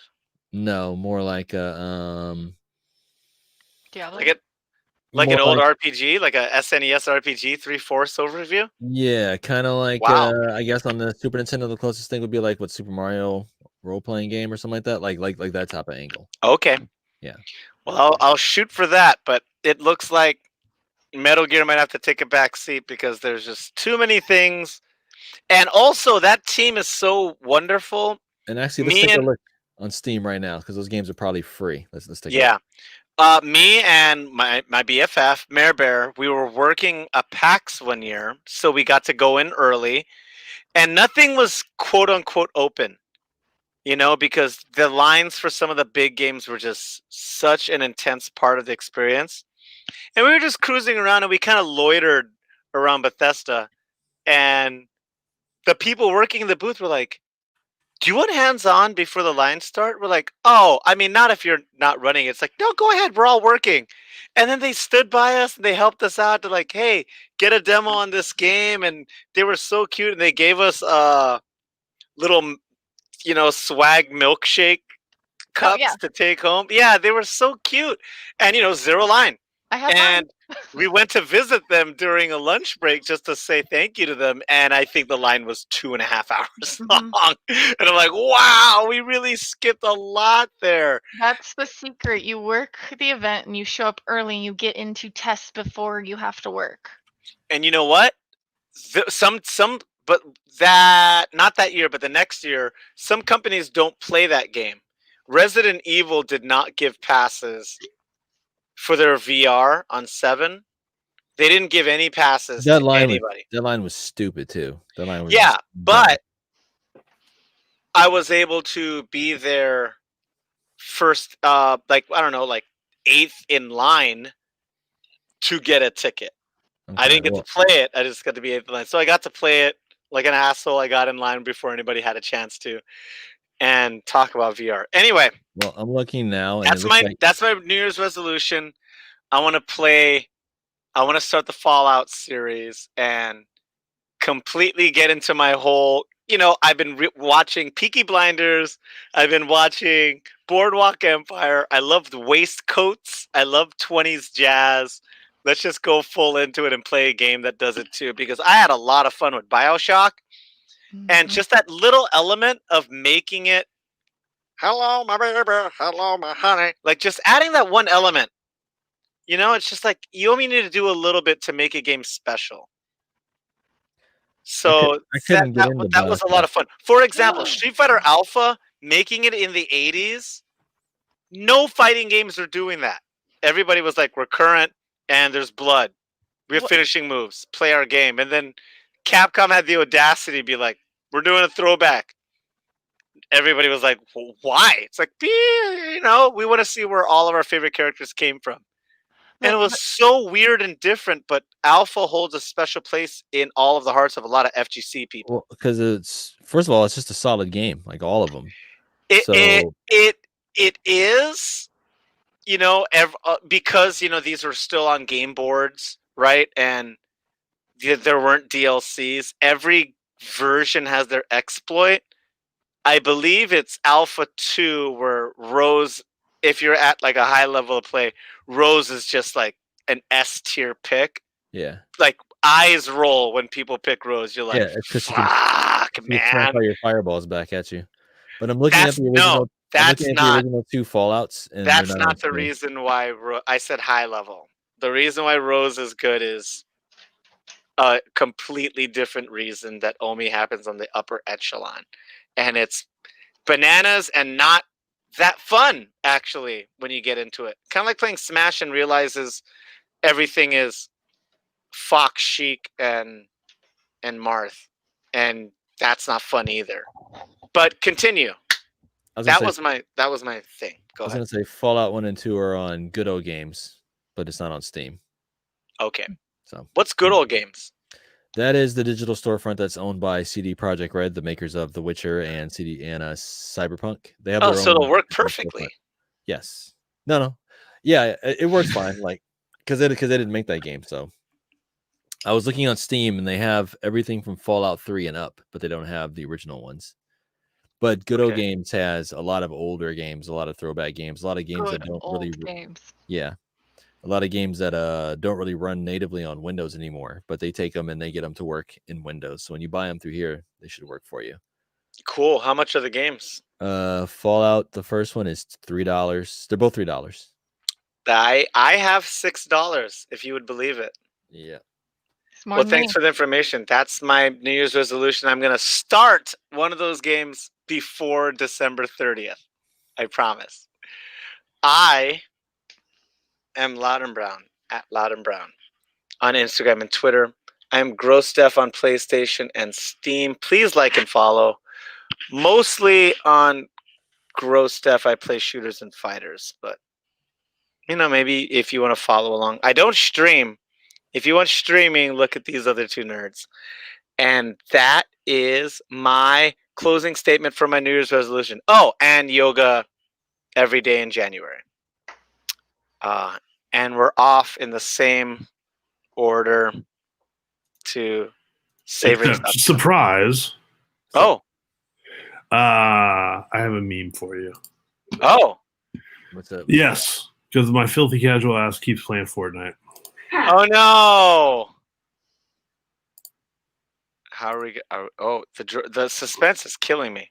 No, more like a Diablo. Like an old RPG, like a SNES RPG 3/4 overview. Yeah, kind of like I guess on the Super Nintendo, the closest thing would be like what Super Mario role playing game or something like that, like that type of angle. Okay. Yeah. Well, I'll shoot for that, but it looks like Metal Gear might have to take a back seat because there's just too many things. And also, that team is so wonderful. And actually, let's Me take a and look on Steam right now because those games are probably free. Let's take a yeah, look. me and my BFF Mare Bear, we were working a PAX one year, so we got to go in early, and nothing was quote unquote open. You know, because the lines for some of the big games were just such an intense part of the experience. And we were just cruising around and we kind of loitered around Bethesda. And the people working in the booth were like, "Do you want hands on before the lines start?" We're like, "Oh, I mean, not if you're not running." It's like, "No, go ahead. We're all working." And then they stood by us and they helped us out to like, "Hey, get a demo on this game." And they were so cute. And they gave us little, swag milkshake Oh yeah, cups to take home. Yeah, they were so cute. And, zero line. I have And mine. we went to visit them during a lunch break just to say thank you to them. And I think the line was 2.5 hours Mhm. long. And I'm like, wow, we really skipped a lot there. That's the secret. You work the event and you show up early and you get into tests before you have to work. And you know what? But that, not that year, but the next year, some companies don't play that game. Resident Evil did not give passes for their VR on 7. They didn't give any passes That to line anybody. was stupid too. That line was Yeah, just dumb. but I was able to be there first, like, I don't know, like 8th in line to get a ticket. I Okay, didn't get well, to play it. I just got to be 8th in line. So I got to play it like an asshole. I got in line before anybody had a chance to and talk about VR. Anyway, well, I'm looking now, and it looks like that's my New Year's resolution. I want to start the Fallout series and completely get into my whole, I've been watching Peaky Blinders. I've been watching Boardwalk Empire. I loved Waistcoats. I love 20s jazz. Let's just go full into it and play a game that does it too, because I had a lot of fun with BioShock. And just that little element of making it, hello, my baby, hello, my honey. Like just adding that one element, it's just like you only need to do a little bit to make a game special. So I couldn't get into that was a lot BioShock. of fun. For example, Street Fighter Alpha, making it in the 80s, no fighting games are doing that. Everybody was like, we're current and there's blood. We have What- finishing moves. Play our game. And then Capcom had the audacity to be like, we're doing a throwback. Everybody was like, well, why? It's like, we want to see where all of our favorite characters came from. And it was so weird and different, but Alpha holds a special place in all of the hearts of a lot of FGC people. Well, because it's first of all, it's just a solid game, like all of them. It is, because these were still on game boards, right? And there weren't DLCs. Every version has their exploit. I believe it's Alpha 2 where Rose, if you're at like a high level of play, Rose is just like an S tier pick. Yeah. Like eyes roll when people pick Rose. You're like, Yeah, it's because fuck, you can man. all your fireballs back at you. But I'm looking at the original. The original 2 Fallouts, and that's they're not the reason why I said high level. The reason why Rose is good is a completely different reason that only happens on the upper echelon, and it's bananas and not that fun actually when you get into it. Kind of like playing Smash and realizes everything is Fox, Sheik, and Marth, and that's not fun either. But continue. That was my thing. Go ahead. I was gonna say Fallout 1 and 2 are on Good Old Games, but it's not on Steam. Okay. So what's Good Old Games? That is the digital storefront that's owned by CD Projekt Red, the makers of The Witcher and Cyberpunk. They have their own. So it'll work perfectly. Storefront. Yes. No. Yeah, it works fine. Like because they didn't make that game. So I was looking on Steam and they have everything from Fallout 3 and up, but they don't have the original ones. But Good Old Games has a lot of older games, a lot of throwback games, a lot of games that don't really. Yeah. A lot of games that don't really run natively on Windows anymore, but they take them and they get them to work in Windows. So when you buy them through here, they should work for you. Cool. How much are the games? Fallout, the first one is $3. They're both $3. I have $6 if you would believe it. Yeah. It's more Well, than thanks me. for the information. That's my New Year's resolution. I'm gonna start one of those games before December 30th. I promise. I am Loud and Brown at Loud and Brown on Instagram and Twitter. I am Gross Def on PlayStation and Steam. Please like and follow. Mostly on Gross Def, I play shooters and fighters, but maybe if you want to follow along. I don't stream. If you want streaming, look at these other two nerds. And that is my closing statement for my New Year's resolution. Oh, and yoga every day in January. And we're off in the same order to savoring Except, stuff. surprise. Oh, I have a meme for you. oh, What's up? Yes, because my filthy casual ass keeps playing Fortnite. oh no! How are we? Oh, the suspense is killing me.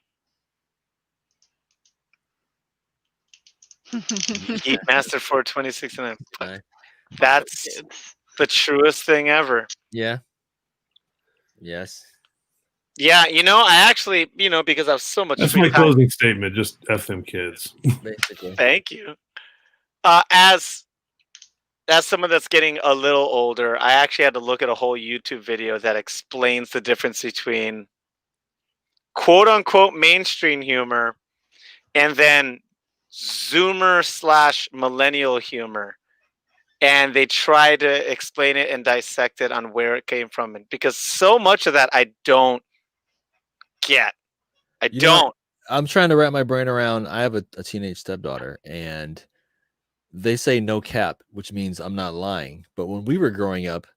Geek Master 42069. Hi. That's Kids. the truest thing ever. Yeah. Yes. Yeah, I actually, because I have so much That's free my time. closing statement. Just F them kids. Basically. Thank you. As someone that's getting a little older, I actually had to look at a whole YouTube video that explains the difference between quote unquote mainstream humor and then Zoomer / millennial humor. And they try to explain it and dissect it on where it came from. And because so much of that I don't get. I You know, don't. I'm trying to wrap my brain around. I have a teenage stepdaughter, and they say no cap, which means I'm not lying. But when we were growing up,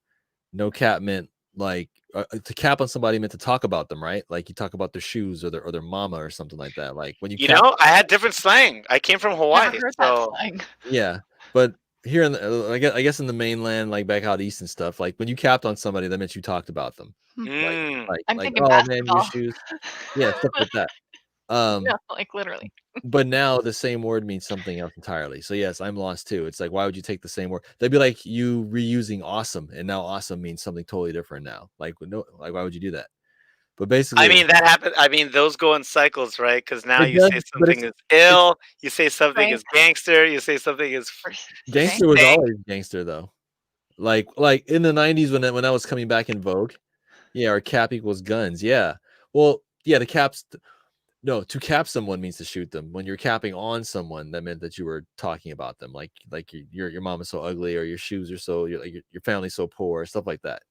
no cap meant like to cap on somebody meant to talk about them, right? Like you talk about their shoes or their mama or something like that. Like when you cap, I had different slang. I came from Hawaii, Never heard that so slang. yeah. But here in the, I guess in the mainland, like back out east and stuff, like when you capped on somebody, that meant you talked about them. mm, Like I'm thinking oh man, your basketball. shoes, yeah, stuff like that. Yeah, like literally. But now the same word means something else entirely. So yes, I'm lost too. It's like, why would you take the same word? They'd be like you reusing awesome, and now awesome means something totally different now. Like no, like why would you do that? But basically, I mean that happened. I mean those go in cycles, right? Because now it you does, say but something is ill, you say something Right. is gangster, you say something is gangster was Thank- always gangster though. Like in the 90s when that was coming back in vogue. Yeah, or cap equals guns. Yeah. Well, yeah, the caps. No, to cap someone means to shoot them. When you're capping on someone, that meant that you were talking about them, like your mom is so ugly, or your shoes are so your family's so poor, stuff like that.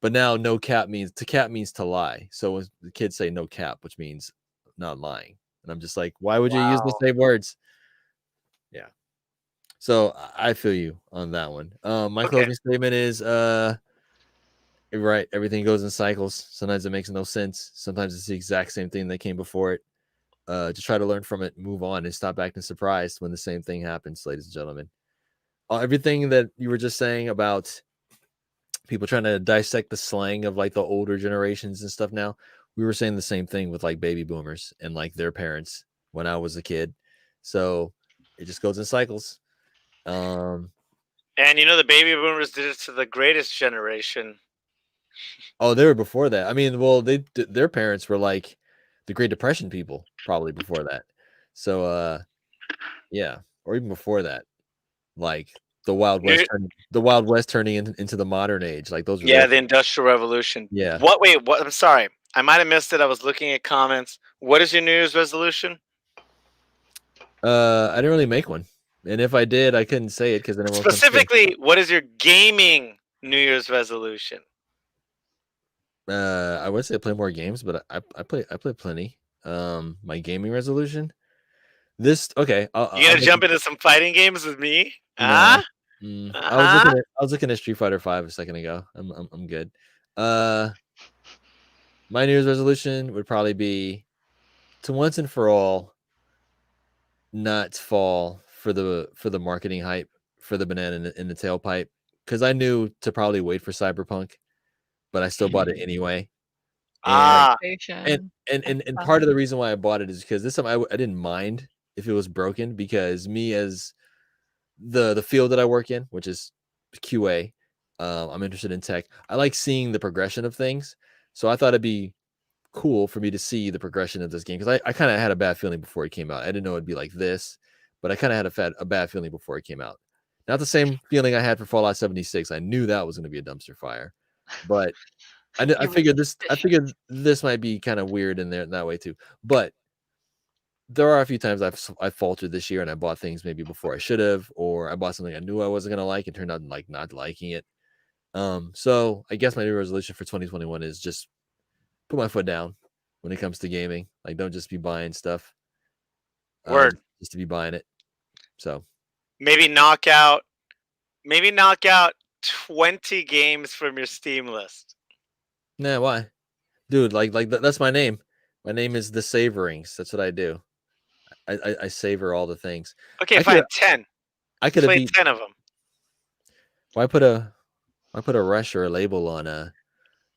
But now, no cap means to lie. So when the kids say no cap, which means not lying, and I'm just like, why would you use the Wow. same words? Yeah. So I feel you on that one. My Okay. closing statement is right, everything goes in cycles. Sometimes it makes no sense. Sometimes it's the exact same thing that came before it. Just try to learn from it, move on, and stop acting surprised when the same thing happens, ladies and gentlemen. Everything that you were just saying about people trying to dissect the slang of like the older generations and stuff now, we were saying the same thing with like baby boomers and like their parents when I was a kid. So it just goes in cycles. And the baby boomers did it to the greatest generation. Oh, they were before that. I mean, well, their parents were like the Great Depression people probably before that. So yeah, or even before that, like the Wild West turning into the modern age. Like those were the Industrial Revolution. Yeah. What? I'm sorry, I might have missed it. I was looking at comments. What is your New Year's resolution? I didn't really make one, and if I did, I couldn't say it because then everyone Specifically, what is your gaming New Year's resolution? I would say I play more games, but I play plenty. My gaming resolution. Okay. You gonna jump into some fighting games with me? No. Huh? I was looking at Street Fighter 5 a second ago. I'm good. My New Year's resolution would probably be to once and for all not fall for the marketing hype for the banana in the tailpipe, because I knew to probably wait for Cyberpunk, but I still bought it anyway. And part of the reason why I bought it is because this time I didn't mind if it was broken, because me as the field that I work in, which is QA. I'm interested in tech. I like seeing the progression of things. So I thought it'd be cool for me to see the progression of this game because I kind of had a bad feeling before it came out. I didn't know it'd be like this, but I kind of had a bad feeling before it came out. Not the same feeling I had for Fallout 76. I knew that was going to be a dumpster fire, but I figured this might be kind of weird in there in that way too. But there are a few times I've faltered this year and I bought things maybe before I should have, or I bought something I knew I wasn't gonna like and turned out like not liking it. So I guess my new resolution for 2021 is just put my foot down when it comes to gaming. Like, don't just be buying stuff. Word. Just to be buying it. So maybe knock out 20 games from your Steam list. nah, why, dude? That's my name. My name is the Savorings. That's what I do. I savor all the things. Okay, fine. 10. I could have Play beat 10 of them. Why put a rush or a label on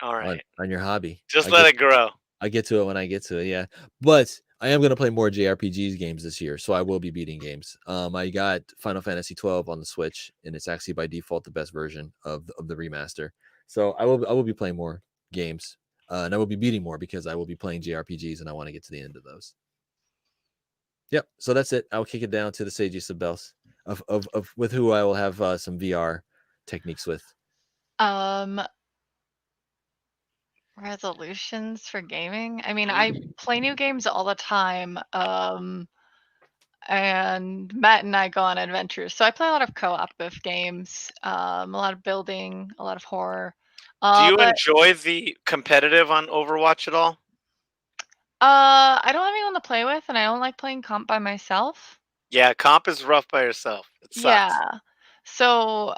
All right. on your hobby? Just let it grow. I get to it when I get to it, yeah. But I am gonna play more JRPGs games this year, so I will be beating games. I got Final Fantasy 12 on the Switch, and it's actually by default the best version of the remaster. So I will be playing more games, and I will be beating more because I will be playing JRPGs, and I want to get to the end of those. Yep. So that's it. I'll kick it down to the Sage Ipa Bells of with who I will have some VR techniques with. Resolutions for gaming. I mean, I play new games all the time. And Matt and I go on adventures. So I play a lot of co-op with games, a lot of building, a lot of horror. Do you But enjoy the competitive on Overwatch at all? I don't have anyone to play with, and I don't like playing comp by myself. Yeah, comp is rough by yourself. It sucks. Yeah. So,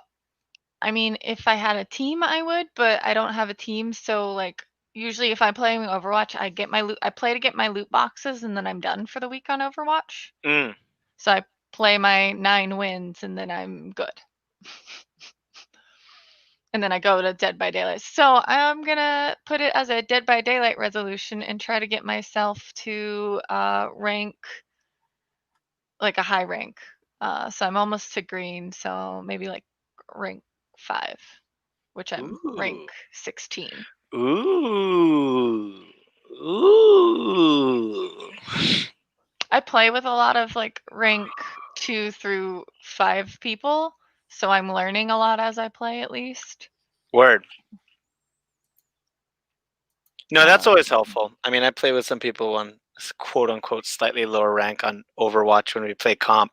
I mean, if I had a team, I would, but I don't have a team. So, like, usually if I'm playing Overwatch, I play to get my loot boxes, and then I'm done for the week on Overwatch. Mm. So I play my 9 wins, and then I'm good. And then I go to Dead by Daylight. So I'm gonna put it as a Dead by Daylight resolution and try to get myself to rank, like a high rank. So I'm almost to green, so maybe like rank 5, which I'm rank 16. Ooh. Ooh. I play with a lot of like rank 2 through 5 people, so I'm learning a lot as I play at least. Word. No, that's always helpful. I mean, I play with some people on quote unquote slightly lower rank on Overwatch when we play comp.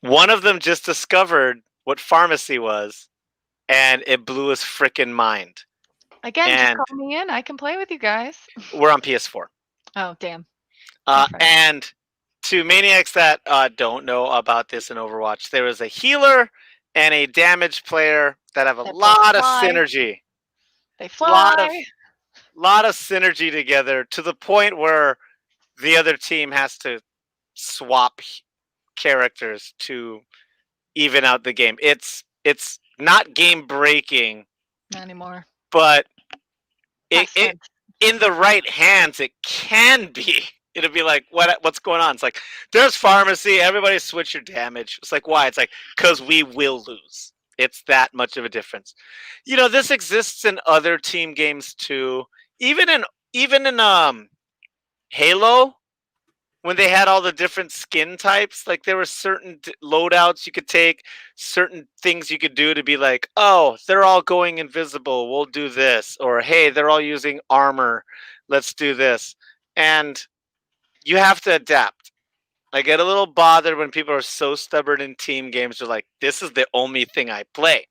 One of them just discovered what pharmacy was, and it blew his freaking mind. Again, just call me in. I can play with you guys. We're on PS4. Oh, damn. And to maniacs that don't know about this in Overwatch, there is a healer and a damage player that have a lot of synergy. They fly. Lot of synergy together to the point where the other team has to swap characters to even out the game. It's not game breaking anymore, but it in the right hands it can be. It'll be like, what's going on? It's like, there's pharmacy, everybody switch your damage. It's like, why? It's like, because we will lose. It's that much of a difference. You know, this exists in other team games too. Even in Halo, when they had all the different skin types, like there were certain loadouts you could take, certain things you could do to be like, oh, they're all going invisible, we'll do this. Or, hey, they're all using armor, let's do this. And you have to adapt. I get a little bothered when people are so stubborn in team games. They're like, this is the only thing I play.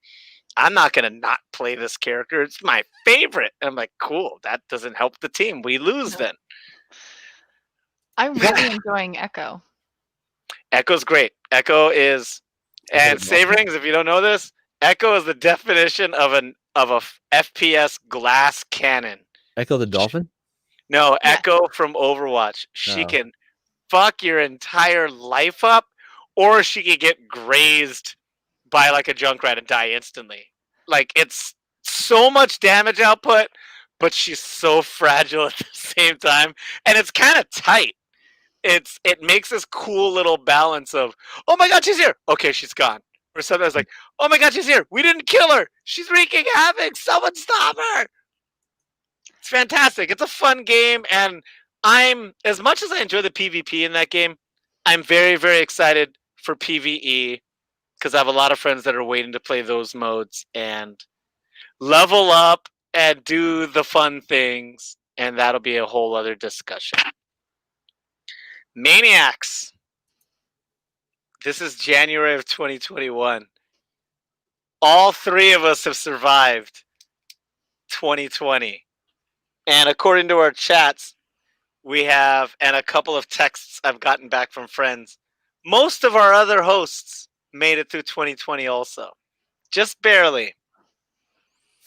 I'm not going to not play this character. It's my favorite. And I'm like, cool. That doesn't help the team. We lose then. I'm really enjoying Echo. Echo's great. Echo is, and Saverings, if you don't know this, Echo is the definition of a FPS glass cannon. Echo the dolphin? No, yeah. Echo from Overwatch. She can fuck your entire life up, or she can get grazed by like a Junkrat and die instantly. Like, it's so much damage output, but she's so fragile at the same time, and it's kind of tight. It makes this cool little balance of, oh my god, she's here. Okay, she's gone. Or sometimes like, oh my god, she's here. We didn't kill her. She's wreaking havoc. Someone stop her. It's fantastic. It's a fun game, and I'm, as much as I enjoy the PvP in that game, I'm very, very excited for PvE because I have a lot of friends that are waiting to play those modes and level up and do the fun things, and that'll be a whole other discussion. Maniacs. This is January of 2021. All three of us have survived 2020. And according to our chats, we have, and a couple of texts I've gotten back from friends, most of our other hosts made it through 2020 also. Just barely.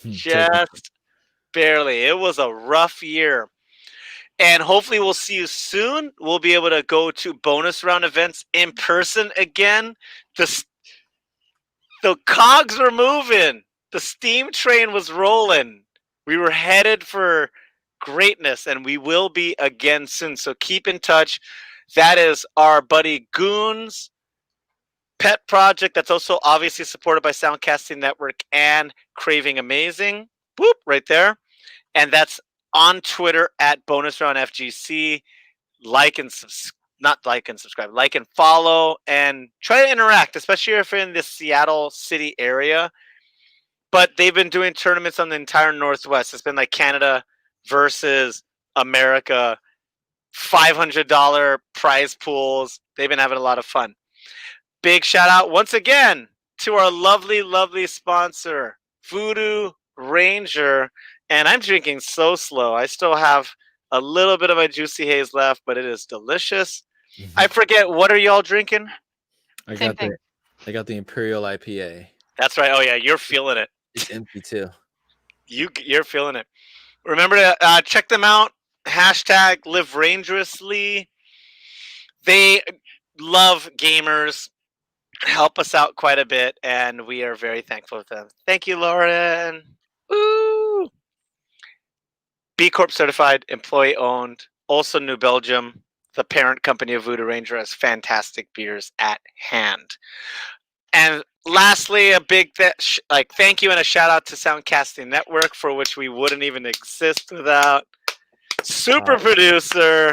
Just barely. It was a rough year. And hopefully we'll see you soon. We'll be able to go to bonus round events in person again. The cogs were moving. The steam train was rolling. We were headed for greatness, and we will be again soon. So keep in touch. That is our buddy Goon's pet project that's also obviously supported by Soundcasting Network and Craving Amazing. Boop, right there. And that's on Twitter at Bonus Round FGC. Like and subscribe. Like and follow and try to interact, especially if you're in the Seattle city area. But they've been doing tournaments on the entire Northwest. It's been like Canada versus America, $500 prize pools. They've been having a lot of fun. Big shout out once again to our lovely, lovely sponsor, Voodoo Ranger. And I'm drinking so slow. I still have a little bit of my juicy haze left, but it is delicious. I forget, what are y'all drinking? I Same got thing. the Imperial IPA. That's right. Oh yeah, you're feeling it. It's empty too. You're feeling it. Remember to check them out. Hashtag live rangerously. They love gamers, help us out quite a bit, and we are very thankful for them. Thank you, Lauren. Woo! B Corp certified, employee owned. Also New Belgium, the parent company of Voodoo Ranger, has fantastic beers at hand. And lastly, a big thank you and a shout out to Soundcasting Network, for which we wouldn't even exist without. Super producer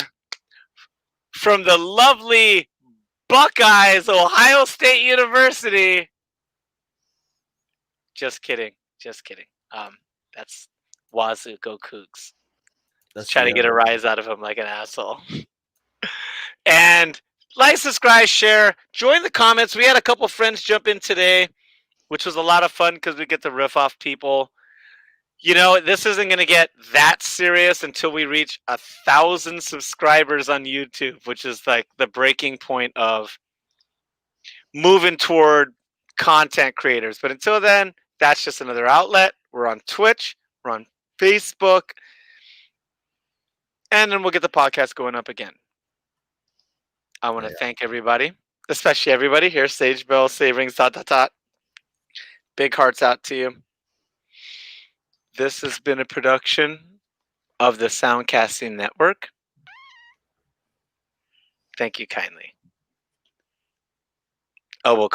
from the lovely Buckeyes, Ohio State University. Just kidding. That's Wazoo, go Cougs. That's Trying to get a rise out of him like an asshole. And like, subscribe, share, join the comments. We had a couple friends jump in today, which was a lot of fun because we get to riff off people. You know, this isn't going to get that serious until we reach 1,000 subscribers on YouTube, which is like the breaking point of moving toward content creators. But until then, that's just another outlet. We're on Twitch, we're on Facebook, and then we'll get the podcast going up again. I want to thank everybody, especially everybody here. Sage Bell, Saverings, ... Big hearts out to you. This has been a production of the Soundcasting Network. Thank you kindly. Oh, we'll